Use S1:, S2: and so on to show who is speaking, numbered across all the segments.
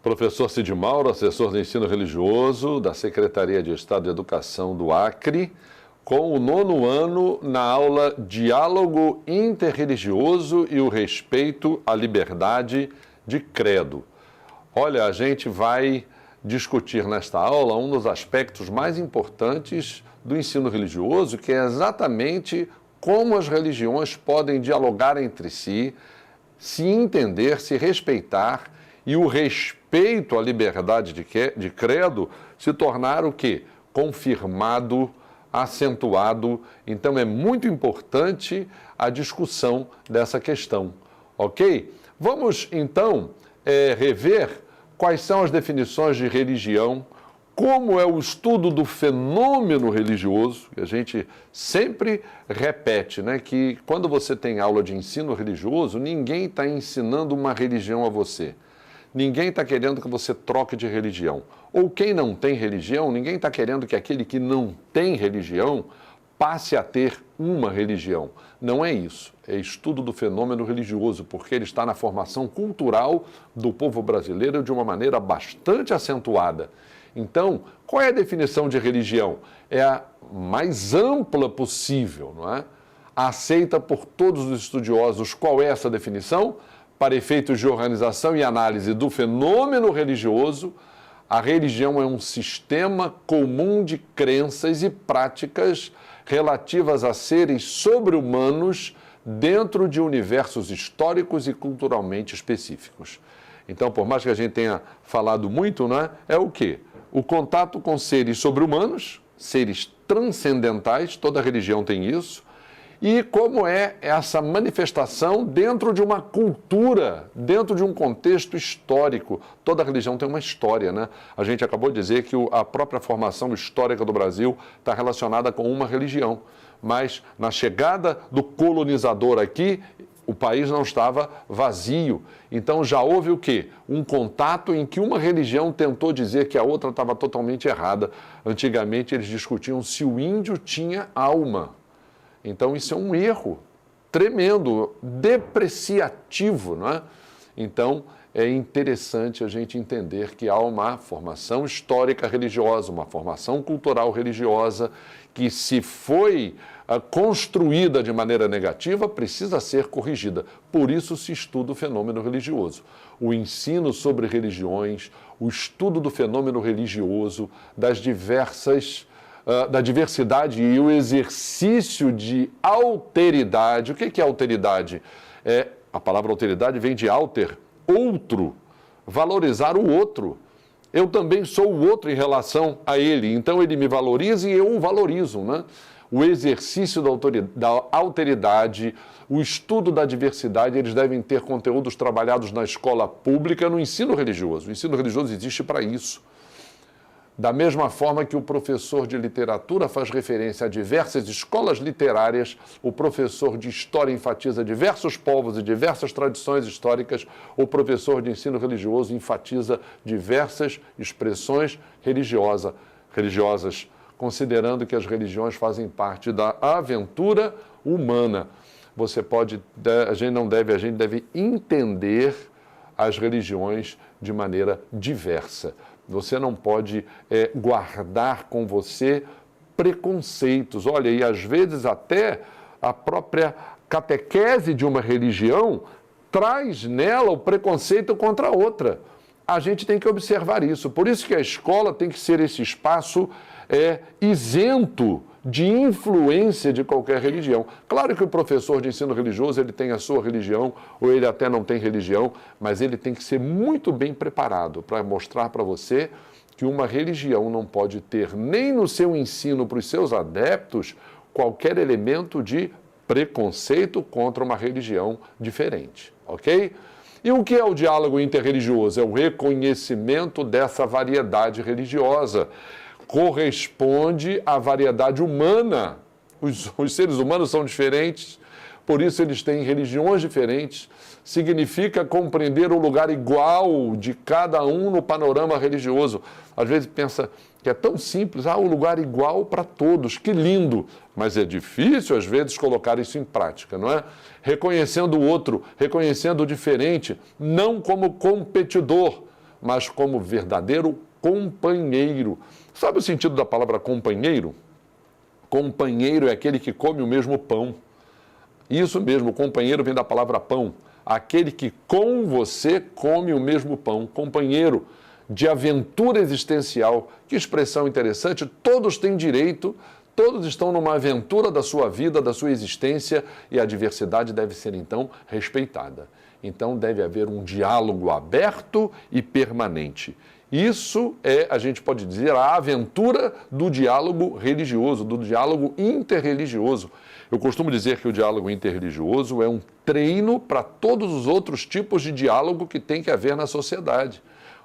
S1: Professor Cid Mauro, assessor de ensino religioso da Secretaria de Estado de Educação do Acre, com o 9º ano na aula Diálogo Interreligioso e o Respeito à Liberdade de Credo. Olha, a gente vai discutir nesta aula um dos aspectos mais importantes do ensino religioso, que é exatamente como as religiões podem dialogar entre si, se entender, se respeitar, e o respeito à liberdade de credo se tornar o quê? Confirmado, acentuado. Então, é muito importante a discussão dessa questão, ok? Vamos, então, rever quais são as definições de religião, como é o estudo do fenômeno religioso, que a gente sempre repete, né? Que quando você tem aula de ensino religioso, ninguém está ensinando uma religião a você. Ninguém está querendo que você troque de religião. Ou quem não tem religião, ninguém está querendo que aquele que não tem religião passe a ter uma religião. Não é isso. É estudo do fenômeno religioso, porque ele está na formação cultural do povo brasileiro de uma maneira bastante acentuada. Então, qual é a definição de religião? É a mais ampla possível, não é? Aceita por todos os estudiosos. Qual é essa definição? Para efeitos de organização e análise do fenômeno religioso, a religião é um sistema comum de crenças e práticas relativas a seres sobre-humanos dentro de universos históricos e culturalmente específicos. Então, por mais que a gente tenha falado muito, né, é o quê? O contato com seres sobre-humanos, seres transcendentais, toda religião tem isso, e como é essa manifestação dentro de uma cultura, dentro de um contexto histórico. Toda religião tem uma história, né? A gente acabou de dizer que a própria formação histórica do Brasil está relacionada com uma religião. Mas na chegada do colonizador aqui, o país não estava vazio. Então já houve o quê? Um contato em que uma religião tentou dizer que a outra estava totalmente errada. Antigamente eles discutiam se o índio tinha alma. Então, isso é um erro tremendo, depreciativo, não é? Então, é interessante a gente entender que há uma formação histórica religiosa, uma formação cultural religiosa, que se foi construída de maneira negativa, precisa ser corrigida. Por isso se estuda o fenômeno religioso. O ensino sobre religiões, o estudo do fenômeno religioso, da diversidade e o exercício de alteridade. O que é alteridade? A palavra alteridade vem de alter, outro, valorizar o outro. Eu também sou o outro em relação a ele, então ele me valoriza e eu o valorizo, né? O exercício da alteridade, o estudo da diversidade, eles devem ter conteúdos trabalhados na escola pública, no ensino religioso. O ensino religioso existe para isso. Da mesma forma que o professor de literatura faz referência a diversas escolas literárias, o professor de história enfatiza diversos povos e diversas tradições históricas, o professor de ensino religioso enfatiza diversas expressões religiosas, considerando que as religiões fazem parte da aventura humana. A gente deve entender as religiões de maneira diversa. Você não pode guardar com você preconceitos. Olha, e às vezes até a própria catequese de uma religião traz nela o preconceito contra a outra. A gente tem que observar isso. Por isso que a escola tem que ser esse espaço isento de influência de qualquer religião. Claro que o professor de ensino religioso, ele tem a sua religião, ou ele até não tem religião, mas ele tem que ser muito bem preparado para mostrar para você que uma religião não pode ter nem no seu ensino para os seus adeptos qualquer elemento de preconceito contra uma religião diferente, ok? E o que é o diálogo interreligioso? É o reconhecimento dessa variedade religiosa. Corresponde à variedade humana. Os seres humanos são diferentes, por isso eles têm religiões diferentes. Significa compreender o lugar igual de cada um no panorama religioso. Às vezes pensa que é tão simples, o lugar igual para todos, que lindo. Mas é difícil, às vezes, colocar isso em prática, não é? Reconhecendo o outro, reconhecendo o diferente, não como competidor, mas como verdadeiro companheiro. Sabe o sentido da palavra companheiro? Companheiro é aquele que come o mesmo pão. Isso mesmo, companheiro vem da palavra pão. Aquele que com você come o mesmo pão. Companheiro de aventura existencial. Que expressão interessante. Todos têm direito, todos estão numa aventura da sua vida, da sua existência, e a diversidade deve ser, então, respeitada. Então, deve haver um diálogo aberto e permanente. Isso é, a gente pode dizer, a aventura do diálogo religioso, do diálogo interreligioso. Eu costumo dizer que o diálogo interreligioso é um treino para todos os outros tipos de diálogo que tem que haver na sociedade.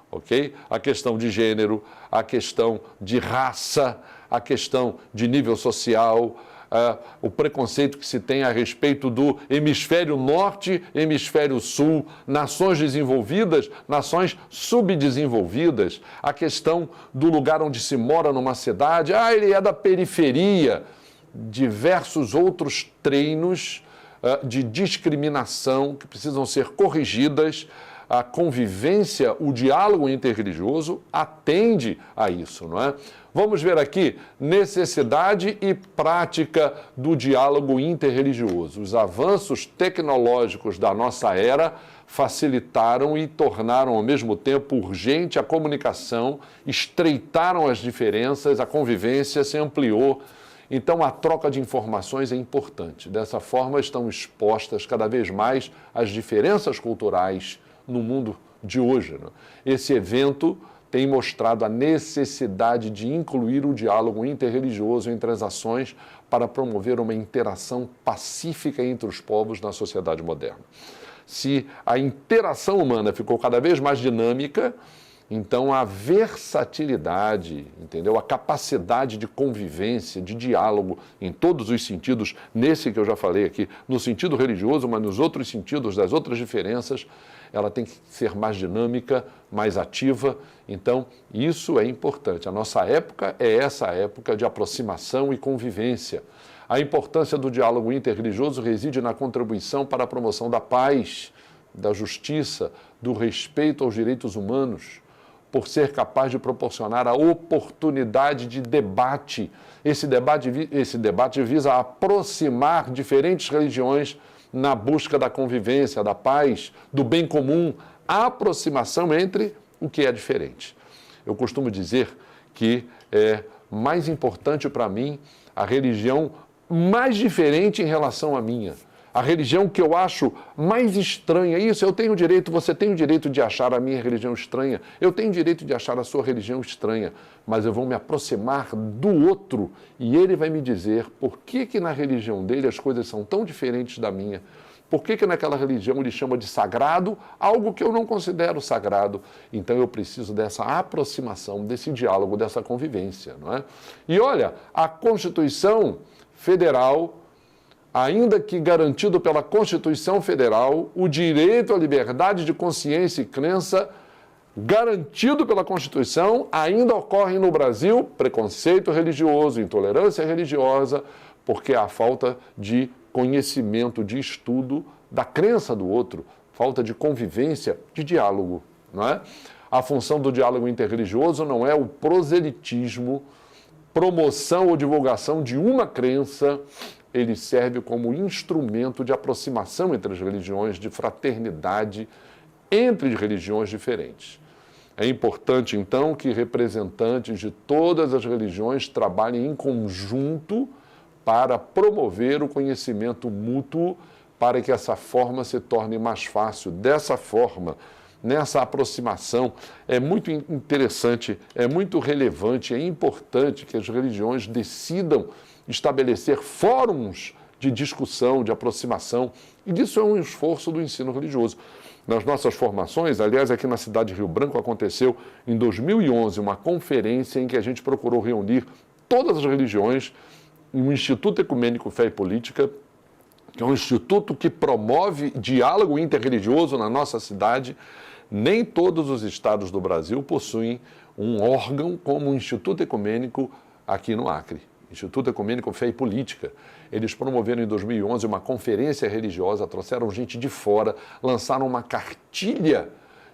S1: Ok? A questão de gênero, a questão de raça, a questão de nível social, o preconceito que se tem a respeito do hemisfério norte, hemisfério sul, nações desenvolvidas, nações subdesenvolvidas, a questão do lugar onde se mora numa cidade, ele é da periferia, diversos outros treinos de discriminação que precisam ser corrigidas. A convivência, o diálogo interreligioso atende a isso, não é? Vamos ver aqui necessidade e prática do diálogo interreligioso. Os avanços tecnológicos da nossa era facilitaram e tornaram ao mesmo tempo urgente a comunicação, estreitaram as diferenças, a convivência se ampliou. Então, a troca de informações é importante. Dessa forma, estão expostas cada vez mais as diferenças culturais no mundo de hoje. Né? Esse evento tem mostrado a necessidade de incluir o diálogo interreligioso entre as ações para promover uma interação pacífica entre os povos na sociedade moderna. Se a interação humana ficou cada vez mais dinâmica, então a versatilidade, entendeu? A capacidade de convivência, de diálogo em todos os sentidos, nesse que eu já falei aqui, no sentido religioso, mas nos outros sentidos, das outras diferenças, ela tem que ser mais dinâmica, mais ativa. Então, isso é importante. A nossa época é essa época de aproximação e convivência. A importância do diálogo interreligioso reside na contribuição para a promoção da paz, da justiça, do respeito aos direitos humanos, por ser capaz de proporcionar a oportunidade de debate. Esse debate visa aproximar diferentes religiões na busca da convivência, da paz, do bem comum, a aproximação entre o que é diferente. Eu costumo dizer que é mais importante para mim a religião mais diferente em relação à minha. A religião que eu acho mais estranha. Isso, eu tenho direito, você tem o direito de achar a minha religião estranha. Eu tenho o direito de achar a sua religião estranha. Mas eu vou me aproximar do outro e ele vai me dizer por que na religião dele as coisas são tão diferentes da minha. Por que naquela religião ele chama de sagrado algo que eu não considero sagrado? Então eu preciso dessa aproximação, desse diálogo, dessa convivência, não é? E olha, a Constituição Federal, ainda que garantido pela Constituição Federal, o direito à liberdade de consciência e crença, garantido pela Constituição, ainda ocorre no Brasil preconceito religioso, intolerância religiosa, porque há falta de conhecimento, de estudo da crença do outro, falta de convivência, de diálogo, não é? A função do diálogo interreligioso não é o proselitismo, promoção ou divulgação de uma crença. Ele serve como instrumento de aproximação entre as religiões, de fraternidade entre religiões diferentes. É importante, então, que representantes de todas as religiões trabalhem em conjunto para promover o conhecimento mútuo, para que essa forma se torne mais fácil. Dessa forma, nessa aproximação, é muito interessante, é muito relevante, é importante que as religiões decidam estabelecer fóruns de discussão, de aproximação, e disso é um esforço do ensino religioso. Nas nossas formações, aliás, aqui na cidade de Rio Branco aconteceu em 2011 uma conferência em que a gente procurou reunir todas as religiões em um Instituto Ecumênico Fé e Política que é um instituto que promove diálogo interreligioso na nossa cidade. Nem todos os estados do Brasil possuem um órgão como o Instituto Ecumênico aqui no Acre. Instituto Ecumênico Fé e Política. Eles promoveram em 2011 uma conferência religiosa, trouxeram gente de fora, lançaram uma cartilha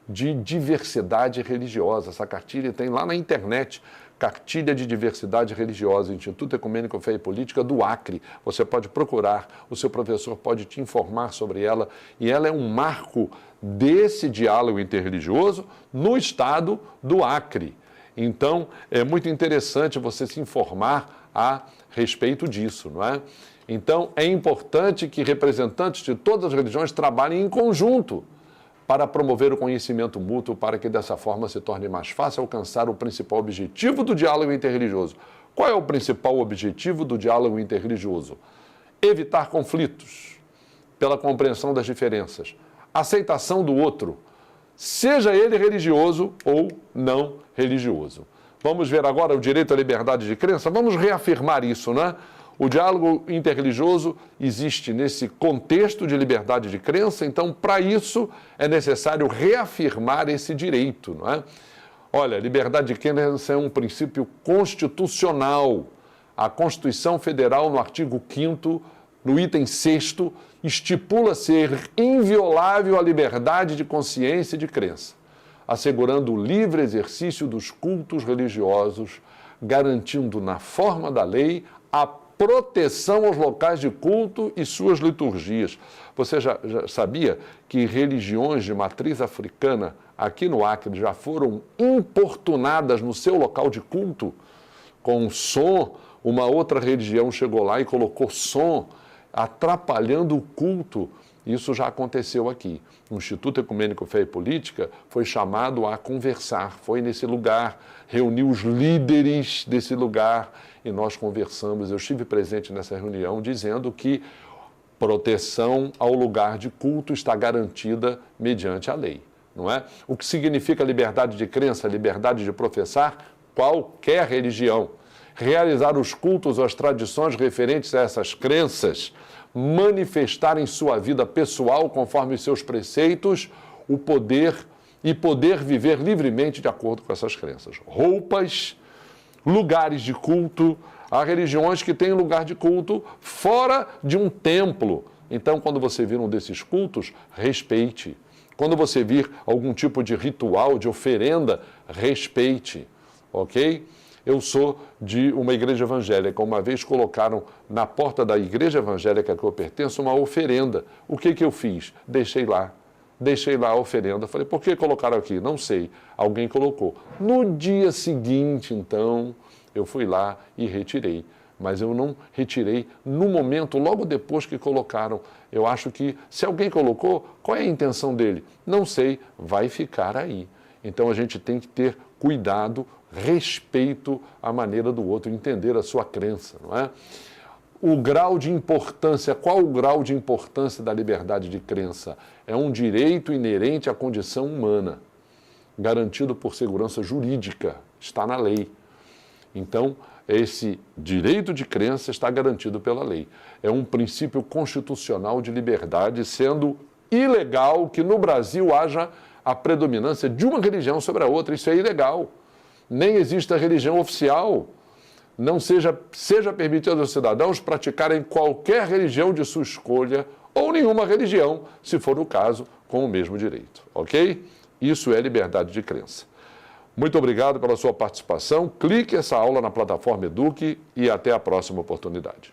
S1: de diversidade religiosa. Essa cartilha tem lá na internet, Cartilha de Diversidade Religiosa, Instituto Ecumênico Fé e Política do Acre. Você pode procurar, o seu professor pode te informar sobre ela, e ela é um marco desse diálogo interreligioso no estado do Acre. Então, é muito interessante você se informar a respeito disso, não é? Então, é importante que representantes de todas as religiões trabalhem em conjunto para promover o conhecimento mútuo, para que dessa forma se torne mais fácil alcançar o principal objetivo do diálogo interreligioso. Qual é o principal objetivo do diálogo interreligioso? Evitar conflitos, pela compreensão das diferenças, aceitação do outro, seja ele religioso ou não religioso. Vamos ver agora o direito à liberdade de crença? Vamos reafirmar isso, né? O diálogo interreligioso existe nesse contexto de liberdade de crença, então, para isso, é necessário reafirmar esse direito, não é? Olha, liberdade de crença é um princípio constitucional. A Constituição Federal, no artigo 5º, no item 6º, estipula ser inviolável a liberdade de consciência e de crença, assegurando o livre exercício dos cultos religiosos, garantindo na forma da lei a proteção aos locais de culto e suas liturgias. Você já sabia que religiões de matriz africana aqui no Acre já foram importunadas no seu local de culto com som? Uma outra religião chegou lá e colocou som, atrapalhando o culto. Isso já aconteceu aqui. O Instituto Ecumênico Fé e Política foi chamado a conversar, foi nesse lugar, reuniu os líderes desse lugar e nós conversamos. Eu estive presente nessa reunião dizendo que proteção ao lugar de culto está garantida mediante a lei, não é? O que significa liberdade de crença, liberdade de professar qualquer religião, realizar os cultos ou as tradições referentes a essas crenças, manifestar em sua vida pessoal, conforme os seus preceitos, o poder e poder viver livremente de acordo com essas crenças. Roupas, lugares de culto, há religiões que têm lugar de culto fora de um templo. Então, quando você vir um desses cultos, respeite. Quando você vir algum tipo de ritual, de oferenda, respeite, ok? Eu sou de uma igreja evangélica. Uma vez colocaram na porta da igreja evangélica que eu pertenço uma oferenda. O que eu fiz? Deixei lá a oferenda. Falei, por que colocaram aqui? Não sei. Alguém colocou. No dia seguinte, então, eu fui lá e retirei. Mas eu não retirei no momento, logo depois que colocaram. Eu acho que, se alguém colocou, qual é a intenção dele? Não sei, vai ficar aí. Então, a gente tem que ter cuidado, respeito à maneira do outro, entender a sua crença, não é? O grau de importância, qual o grau de importância da liberdade de crença? É um direito inerente à condição humana, garantido por segurança jurídica, está na lei. Então, esse direito de crença está garantido pela lei. É um princípio constitucional de liberdade, sendo ilegal que no Brasil haja a predominância de uma religião sobre a outra. Isso é ilegal. Nem existe a religião oficial. Não seja permitido aos cidadãos praticarem qualquer religião de sua escolha ou nenhuma religião, se for o caso, com o mesmo direito. Ok? Isso é liberdade de crença. Muito obrigado pela sua participação. Clique essa aula na plataforma Eduque e até a próxima oportunidade.